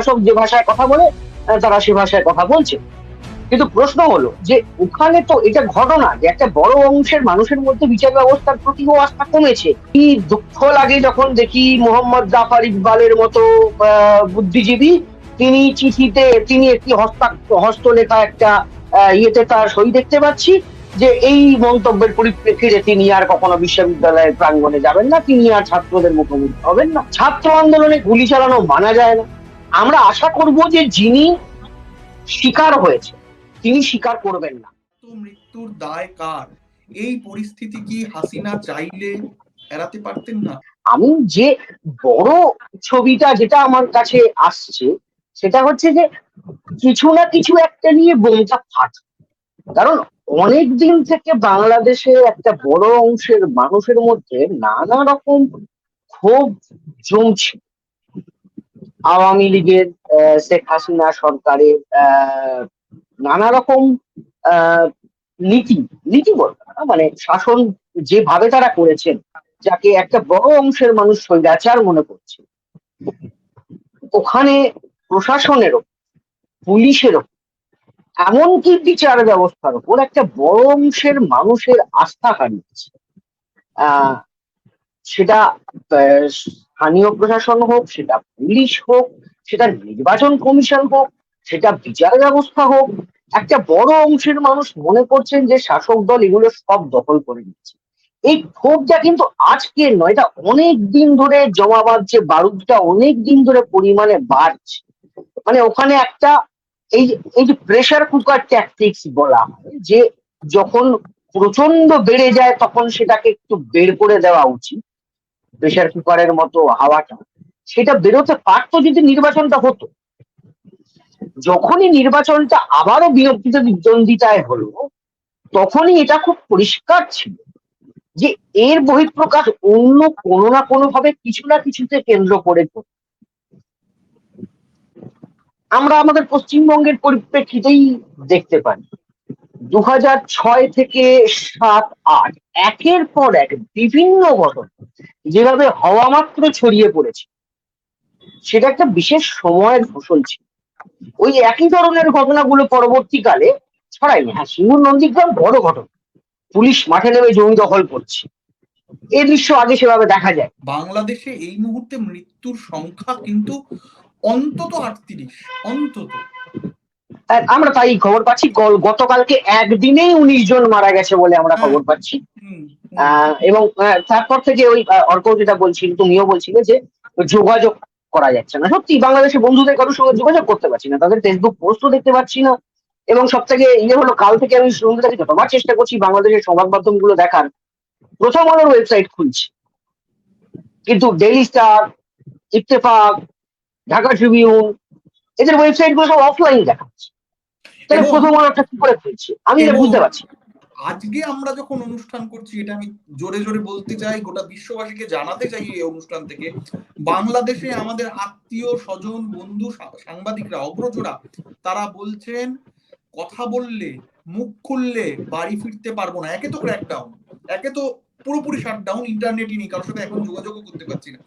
শাসক যে ভাষায় কথা বলে তারা সে ভাষায় কথা বলছে। কিন্তু প্রশ্ন হলো যে ওখানে তো এটা ঘটনা যে একটা বড় অংশের মানুষের মধ্যে বিচার ব্যবস্থার প্রতিও আস্থা কমেছে। কি দুঃখ লাগে যখন দেখি মোহাম্মদ জাফর ইকবালের মতো বুদ্ধিজীবী তিনি চিঠিতে তিনি একটি হস্তলেখা একটা ইয়েতে তার সই দেখতে পাচ্ছি যে এই মন্তব্যের পরিপ্রেক্ষিতে তিনি আর কখনো বিশ্ববিদ্যালয়ের প্রাঙ্গণে যাবেন না, তিনি আর ছাত্রদের মুখোমুখি হবেন না। ছাত্র আন্দোলনে গুলি চালানো মানা যায় না। আমরা আশা করব যে যিনি শিকার হয়েছে তিনি স্বীকার করবেন না। তো মৃত্যুর দায় কার? এই পরিস্থিতি কি হাসিনা চাইলে এড়াতে পারতেন না? আমি যে বড় ছবিটা যেটা আমার কাছে আসছে সেটা হচ্ছে যে কিছু না কিছু একটা নিয়ে বোমটা ফাটে। কারণ অনেক দিন থেকে বাংলাদেশে একটা বড় অংশের মানুষের মধ্যে নানা রকম ক্ষোভ জমছে। আওয়ামী লীগের শেখ হাসিনা সরকারের নানা রকম নীতি নীতি বলতে না, মানে শাসন যেভাবে তারা করেছেন যাকে একটা বড় অংশের মানুষ স্বৈরাচার মনে করছে, ওখানে প্রশাসনেরও পুলিশেরও এমনকি বিচার ব্যবস্থার উপর একটা বড় অংশের মানুষের আস্থা হারিয়েছে। সেটা স্থানীয় প্রশাসন হোক, সেটা পুলিশ হোক, সেটা নির্বাচন কমিশন হোক, সেটা বিচার ব্যবস্থা হোক, একটা বড় অংশের মানুষ মনে করছেন যে শাসক দল এগুলো সব দখল করে নিচ্ছে। এই ক্ষোভটা কিন্তু আজকের নয়, এটা অনেক দিন ধরে জমা বাঁধছে, বারুদটা অনেক দিন ধরে পরিমাণে বাড়ছে। মানে ওখানে একটা এই যে প্রেসার কুকার ট্যাকটিক্স বলা হয় যে যখন প্রচন্ড বেড়ে যায় তখন সেটাকে একটু বের করে দেওয়া উচিত, প্রেসার কুকারের মতো হাওয়াটা সেটা বেরোতে পারতো যদি নির্বাচনটা হতো। যখনই নির্বাচনটা আবারও বিদ্বন্দ্বিতায় হলো তখনই এটা খুব পরিষ্কার ছিল যে এর বহিঃপ্রকাশ অন্য কোনো না কোনো ভাবে কিছু না কিছুতে কেন্দ্র করে। আমরা আমাদের পশ্চিমবঙ্গের পরিপ্রেক্ষিতেই দেখতে পাই 2006 থেকে 7-8 একের পর এক বিভিন্ন ঘটনা যেভাবে হওয়া মাত্র ছড়িয়ে পড়েছে, সেটা একটা বিশেষ সময়ের ফসল ছিল। ওই একই ধরনের ঘটনাগুলো পরবর্তীকালে ছড়ায়নি। হ্যাঁ, সিঙ্গুর নন্দীগ্রাম বড় ঘটনা, পুলিশ মাঠে নেমে জমি দখল করছে, এই দৃশ্য আগে সেভাবে দেখা যায়। বাংলাদেশে এই মুহূর্তে মৃত্যুর সংখ্যা কিন্তু অন্তত 38, অন্তত আমরা তাই খবর পাচ্ছি। গতকালকে একদিনেই 19 জন মারা গেছে বলে আমরা খবর পাচ্ছি। এবং তারপর থেকে ওই অর্ক যেটা বলছিল, তুমিও বলছিলে যে যোগাযোগ করা যাচ্ছে না। সত্যি বাংলাদেশে বন্ধুদের কারোর সঙ্গে যোগাযোগ করতে পারছি না, তাদের ফেসবুক পোস্টও দেখতে পাচ্ছি না। এবং সব থেকে হলো, কাল থেকে আমি শুনতে থাকি, যতবার চেষ্টা করছি বাংলাদেশের সংবাদ মাধ্যম গুলো দেখার, প্রথম আলোর ওয়েবসাইট খুলছি কিন্তু daily star, Ittefaq, Dhaka Tribune এদের ওয়েবসাইট গুলো সব অফলাইন দেখাচ্ছে। তাহলে প্রথম আলোটা কি করে খুলছি আমি এটা বুঝতে পারছি। আজকে আমরা যখন অনুষ্ঠান করছি, এটা আমি জোরে জোরে বলতে চাই, গোটা বিশ্ববাসীকে জানাতে চাই এই অনুষ্ঠান থেকে, বাংলাদেশে আমাদের আত্মীয় স্বজন বন্ধু সাংবাদিকরা অগ্রজোড়া তারা বলছেন কথা বললে মুখ খুললে বাড়ি ফিরতে পারবো না। একে তো ক্র্যাকডাউন, একে তো পুরোপুরি শাটডাউন, ইন্টারনেটই নেই, কারোর সাথে এখন যোগাযোগও করতে পারছি না।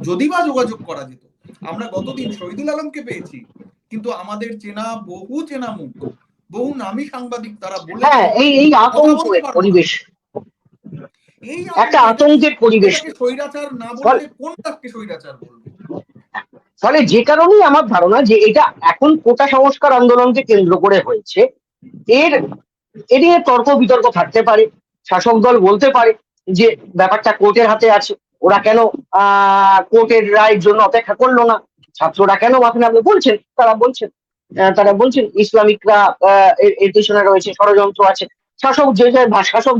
যদি বা যোগাযোগ করা যেত, আমরা গতদিন শহীদুল আলমকে পেয়েছি, কিন্তু আমাদের বহু চেনা মুখ, বহু নামী সাংবাদিক তারা বলে, হ্যাঁ, এই আতঙ্কের পরিবেশ, এই একটা আতঙ্কের পরিবেশ, স্বৈরাচার না বললে কোনটাকে স্বৈরাচার বলবে? ফলে যে কারণেই আমার ধারণা যে এটা এখন কোটা সংস্কার আন্দোলনকে কেন্দ্র করে হয়েছে। এর নিয়ে তর্ক বিতর্ক থাকতে পারে, শাসক দল বলতে পারে যে ব্যাপারটা কোর্টের হাতে আছে, ওরা কেন কোর্টের রায়ের জন্য অপেক্ষা করলো না, ছাত্ররা কেন মাঠে নামবে। তারা বলছেন ইসলামিকরা এর পেছনে রয়েছে, ষড়যন্ত্র আছে। শাসক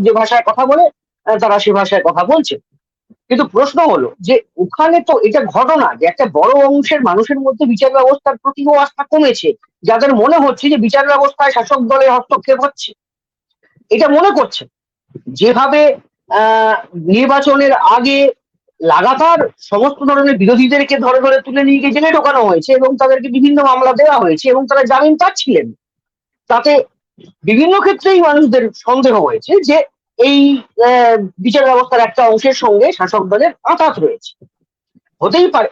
যে ভাষায় কথা বলে তারা সে ভাষায় কথা বলছে। কিন্তু প্রশ্ন হলো যে ওখানে তো এটা ঘটনা যে একটা বড় অংশের মানুষের মধ্যে বিচার ব্যবস্থার প্রতিও আস্থা কমেছে, যাদের মনে হচ্ছে যে বিচার ব্যবস্থায় শাসক দলের হস্তক্ষেপ হচ্ছে। এটা মনে করছে যেভাবে নির্বাচনের আগে লাগাতার সমস্ত ধরনের বিরোধীদেরকে ধরে ধরে তুলে নিয়ে গিয়ে জেলে ঢোকানো হয়েছে এবং তাদেরকে বিভিন্ন মামলা দেওয়া হয়েছে এবং তারা জামিন পাচ্ছিলেন, তাতে বিভিন্ন ক্ষেত্রেই মানুষদের সন্দেহ হয়েছে যে এই বিচার ব্যবস্থার একটা অংশের সঙ্গে শাসক দলের আঘাত রয়েছে। হতেই পারে।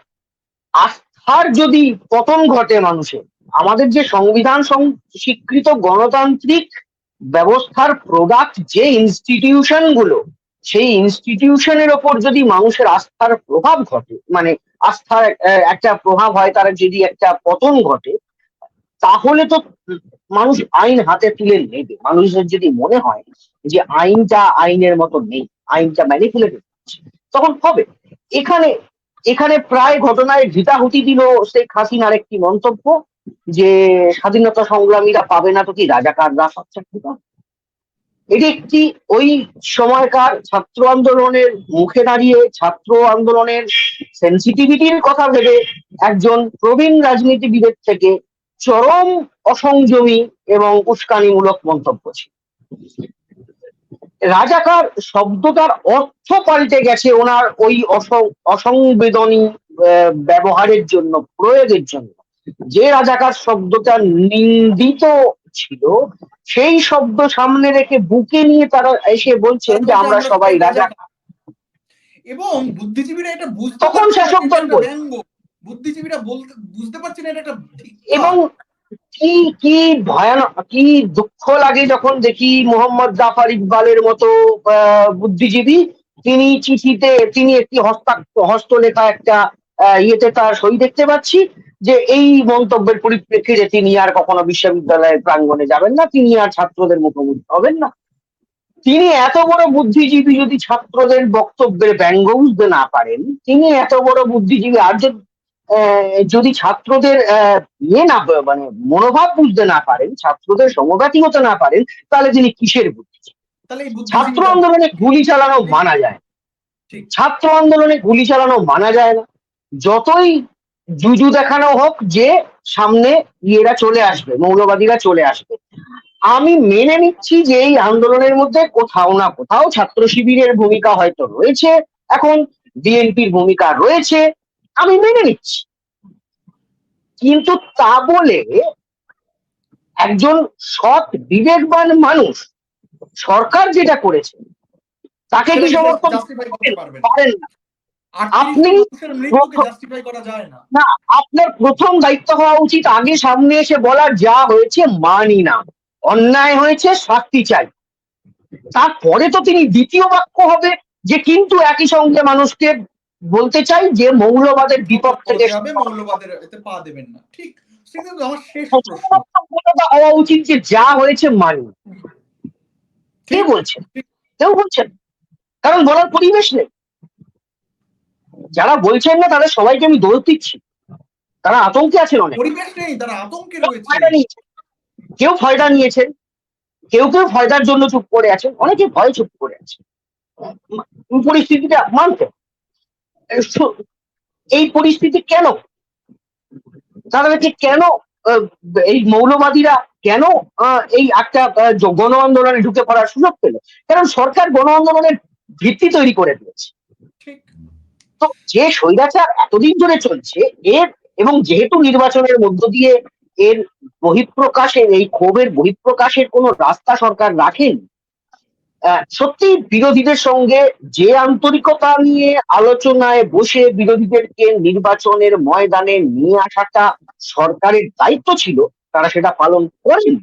আর যদি পতন ঘটে মানুষের, আমাদের যে সংবিধান স্বীকৃত গণতান্ত্রিক ব্যবস্থার প্রোডাক্ট যে ইনস্টিটিউশন গুলো, সেই ইনস্টিটিউশনের ওপর যদি মানুষের আস্থার প্রভাব ঘটে, মানে আস্থার একটা প্রভাব হয়, তার যদি একটা পতন ঘটে, তাহলে তো মানুষ আইন হাতে তুলে নেবে। মানুষের যদি মনে হয় যে আইনটা আইনের মতো নেই, আইনটা ম্যানিপুলেটেড হচ্ছে, তখন হবে। এখানে এখানে প্রায় ঘটনায় ভিতাহুতি দিল শেখ হাসিনার একটি মন্তব্য যে স্বাধীনতা সংগ্রামীরা পাবে না তো কি রাজাকাররা সব চাকরি পাবে। এটি একটি ওই সময়কার ছাত্র আন্দোলনের মুখে দাঁড়িয়ে ছাত্র আন্দোলনের সেন্সিটিভিটির কথা ভেবে একজন প্রবীণ রাজনীতিবিদের থেকে চরম অসংযমী এবং উস্কানিমূলক মন্তব্য ছিল। রাজাকার শব্দটার অর্থ পাল্টে গেছে ওনার ওই অসংবেদনী ব্যবহারের জন্য, প্রয়োগের জন্য। যে রাজাকার শব্দটা নিন্দিত ছিল, সেই শব্দ সামনে রেখে বুকে নিয়ে তারা এসে বলছেন যে আমরা সবাই রাজাকার। এবং বুদ্ধিজীবীরা এটা বুঝতে তখন শাসক দল ব্যঙ্গ, বুদ্ধিজীবীরা বুঝতে পারছেন এটা। এবং কি কি ভয়ানক, কি দুঃখ লাগে যখন দেখি মোহাম্মদ জাফর ইকবালের মতো বুদ্ধিজীবী, তিনি চিঠিতে, তিনি একটি হস্তলেখা একটা ইয়েতে তার সই দেখতে পাচ্ছি যে এই মন্তব্যের পরিপ্রেক্ষিতে তিনি আর কখনো বিশ্ববিদ্যালয়ের প্রাঙ্গণে যাবেন না, তিনি আর ছাত্রদের মুখোমুখি হবেন না। তিনি এত বড় বুদ্ধিজীবী যদি ছাত্রদের বক্তব্যের ব্যঙ্গ বুঝতে না পারেন, তিনি এত বড় বুদ্ধিজীবী আর যদি ছাত্রদের ইয়ে না, মানে মনোভাব বুঝতে না পারেন, ছাত্রদের সমব্যাথী হতে না পারেন, তাহলে তিনি কিসের বুদ্ধিজীবী? ছাত্র আন্দোলনে গুলি চালানো মানা যায়, ছাত্র আন্দোলনে গুলি চালানো মানা যায় না, যতই জুজু দেখানো হোক যে সামনে ইয়েরা চলে আসবে, মৌলবাদীরা চলে আসবে। আমি মেনে নিচ্ছি যে এই আন্দোলনের মধ্যে কোথাও না কোথাও ছাত্র শিবিরের ভূমিকা হয়তো রয়েছে, এখন বিএনপির ভূমিকা রয়েছে, আমি মেনে নিচ্ছি। কিন্তু তা বলে একজন সৎ বিবেকবান মানুষ সরকার যেটা করেছে তাকে কি সমর্থন পারেন না? আপনি না, আপনার প্রথম দায়িত্ব হওয়া উচিত আগে সামনে এসে বলার যা হয়েছে মানি না, অন্যায় হয়েছে, শাস্তি চাই। তারপরে তো তিনি দ্বিতীয় বাক্য হবে যে কিন্তু একই সঙ্গে মানুষকে বলতে চাই যে মৌলবাদের বিপক্ষ থেকে মৌলবাদের এতে পা দেবেন না। ঠিক, আমার শেষ প্রশ্ন হওয়া উচিত যে যা হয়েছে মানি। কে বলছেন? কেউ বলছেন, কারণ বলার পরিবেশ নেই। যারা বলছেন না তাদের সবাইকে আমি দোষ দিচ্ছি, তারা আতঙ্কে আছেন, অনেক পরিবেশ নেই, তারা আতঙ্কে রয়েছে। কেউ ফয়দা নিয়েছেন, কেউ কেউ ফয়দার জন্য চুপ করে আছেন, অনেকে ভয়ে চুপ করে আছে পরিস্থিতিটা মানতে। এই পরিস্থিতি কেন, তাদেরকে কেন এই মৌলবাদীরা কেন এই একটা গণ আন্দোলনে ঢুকে পড়ার সুযোগ পেল? কারণ সরকার গণ আন্দোলনের ভিত্তি তৈরি করে দিয়েছে। তো যে স্বৈরাচার এতদিন ধরে চলছে এর, এবং যেহেতু নির্বাচনের মধ্য দিয়ে এর বহিঃপ্রকাশের, এই ক্ষোভের বহিঃপ্রকাশের কোনো রাস্তা সরকার রাখেন, সত্যি বিরোধীদের সঙ্গে যে আন্তরিকতা নিয়ে আলোচনায় বসে বিরোধীদেরকে নির্বাচনের ময়দানে নিয়ে আসাটা সরকারের দায়িত্ব ছিল, তারা সেটা পালন করেন।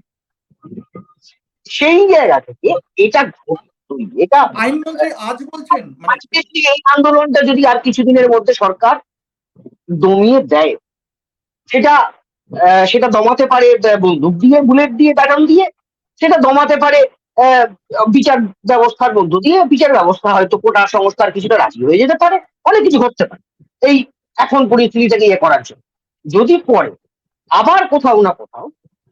সেই জায়গা থেকে এটা এটা আজ বলছেন এই আন্দোলনটা যদি আর কিছুদিনের মধ্যে সরকার দমিয়ে দেয়, সেটা দমাতে পারে বন্দুক দিয়ে, বুলেট দিয়ে, ব্যাটন দিয়ে, সেটা দমাতে পারে বিচার ব্যবস্থার মধ্য দিয়ে। বিচার ব্যবস্থা হয়তো কোটা সংস্কার কিছুটা রাজি হয়ে যেতে পারে, অনেক কিছু ঘটতে পারে এই এখন পরিস্থিতিটাকে ইয়ে করার জন্য। যদি পরে আবার কোথাও না কোথাও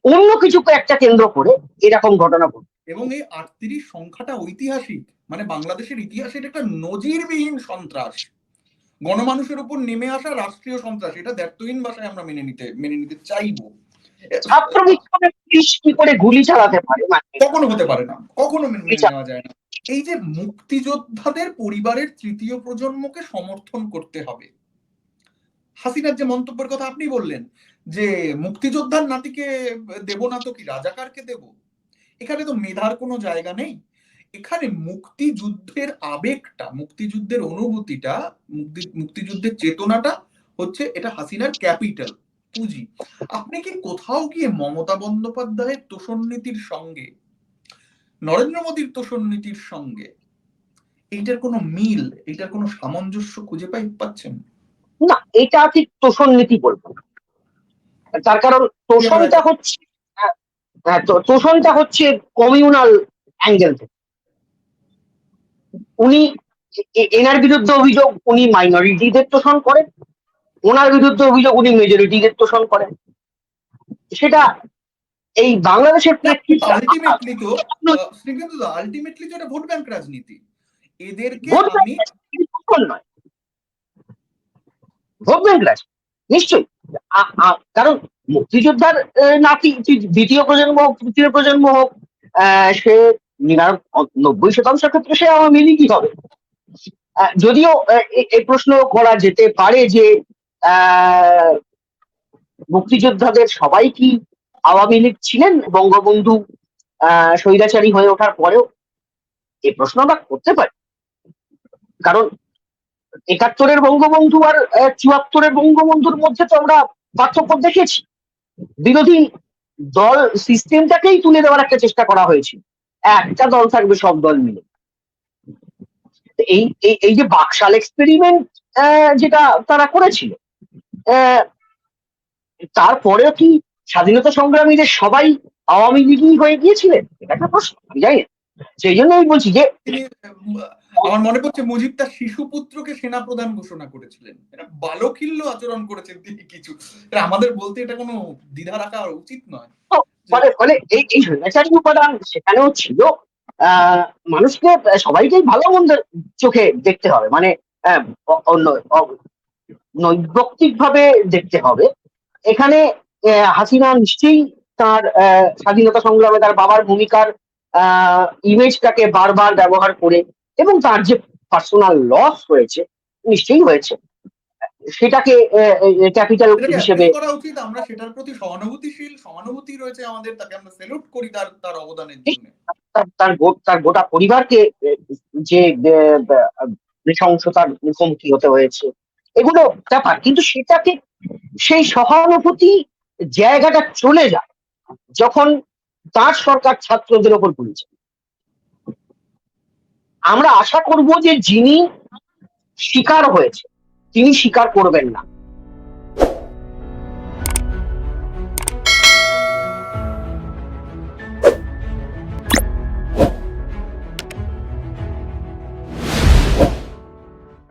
অন্য কিছুকে একটা কেন্দ্র করে এরকম ঘটনা ঘটে, এবং এই 38 সংখ্যাটা ঐতিহাসিক, মানে বাংলাদেশের ইতিহাসের একটা নজিরবিহীন সন্ত্রাস, গণমানুষের উপর নেমে আসা রাষ্ট্রীয় সন্ত্রাস, এটা দ্ব্যর্থহীন ভাষায় আমরা মেনে নিতে চাইবো। ছাত্র বিক্ষোভে পুলিশ কি করে গুলি চালাতে পারে কখনো হতে পারে না, কখনো মেনে নেওয়া যায় না। এই যে মুক্তিযোদ্ধাদের পরিবারের তৃতীয় প্রজন্মকে সমর্থন করতে হবে, হাসিনার যে মন্তব্যের কথা আপনি বললেন যে মুক্তিযোদ্ধার নাতিকে দেব না তো কি রাজাকারকে দেব, এখানে তো মেধার কোনো জায়গা নেই। এখানে মুক্তিযুদ্ধের আবেগটা, মুক্তিযুদ্ধের অনুভূতিটা, মুক্তিযুদ্ধের চেতনাটা হচ্ছে এটা হাসিনার ক্যাপিটাল, পুঁজি। আপনি কি কোথাও গিয়ে মমতা বন্দ্যোপাধ্যায়ের তোষণ নীতির সঙ্গে, নরেন্দ্র মোদীর তোষণ নীতির সঙ্গে এইটার কোনো মিল, এইটার কোনো সামঞ্জস্য খুঁজে পাচ্ছেন? না, এটা ঠিক তোষণ নীতি বলবো না। তার কারণ তোষণটা হচ্ছে, তোষণটা হচ্ছে কমিউনাল অ্যাঙ্গেল থেকে। উনি এনার বিরুদ্ধে অভিযোগ উনি মাইনরিটিদের তোষণ করেন, ওনার বিরুদ্ধে অভিযোগ উনি মেজরিটিদের তোষণ করেন। সেটা এই বাংলাদেশের প্রেক্ষিতে আলটিমেটলি তো শ্রীকান্ত দা, আলটিমেটলি তো এটা ভোট ব্যাংক রাজনীতি। এদেরকে ভোট আমি ব্যাংক নয়, ভোট ব্যাংক রাজনীতি নিশ্চয়ই। কারণ মুক্তিযোদ্ধার নাতি দ্বিতীয় প্রজন্ম হোক, তৃতীয় প্রজন্ম হোক, সে 90% ক্ষেত্রে সে আওয়ামী লীগই হবে। যদিও এই প্রশ্ন করা যেতে পারে যে মুক্তিযোদ্ধাদের সবাই কি আওয়ামী লীগ ছিলেন বঙ্গবন্ধু স্বৈরাচারী হয়ে ওঠার পরেও? এই প্রশ্ন আমরা করতে পারি, কারণ ৭১-এর বঙ্গবন্ধু আর ৭৪-এর বঙ্গবন্ধুর মধ্যে তো আমরা পার্থক্য দেখেছি। বিরোধী দল সিস্টেমটাকেই তুলে দেওয়ার একটা চেষ্টা করা হয়েছিল, একটা দল থাকবে সব দল মিলে। এই এই যে বাকশাল এক্সপেরিমেন্ট যেটা তারা করেছিল, তারপরেও কি স্বাধীনতা সংগ্রামীদের সবাই আওয়ামী লীগই হয়ে গিয়েছিলেন? এটা একটা প্রশ্ন, আমি জানি না। সেই জন্য আমি বলছি যে আমার মনে পড়ছে মুজিব তার শিশু পুত্রকে সেনা প্রধান ঘোষণা করেছিলেন। এটা বালখিল্য আচরণ করেছেন তিনি কিছু। এটা আমাদের বলতে এটা কোনো দ্বিধা রাখা উচিত নয়। ফলে এই স্বৈরাচারী উপাদান সেখানেও ছিল। মানুষকে সবাইকেই ভালো মন্দের চোখে দেখতে হবে, মানে নৈর্ব্যক্তিক ভাবে দেখতে হবে। এখানে হাসিনা নিশ্চয়ই তার স্বাধীনতা সংগ্রামে তার বাবার ভূমিকার ইমেজটাকে বারবার ব্যবহার করে, এবং তার যে পার্সোনাল লস হয়েছে নিশ্চয়ই হয়েছে, সেটাকে ক্যাপিটাল হিসেবে করা উচিত। আমরা সেটার প্রতি সহানুভূতিশীল, সহানুভূতি রয়েছে আমাদের, তাকে আমরা স্যালুট করি তার অবদানের জন্য। তার গোটা পরিবারকে যে নৃশংসতার মুখোমুখি হতে হয়েছে, এগুলো ব্যাপার, কিন্তু সেটাকে সেই সহানুভূতি জায়গাটা চলে যায় যখন তার সরকার ছাত্রদের ওপর গুলি চালায়। আমরা আশা করব যে যিনি শিকার হয়েছে তিনি স্বীকার করবেন না।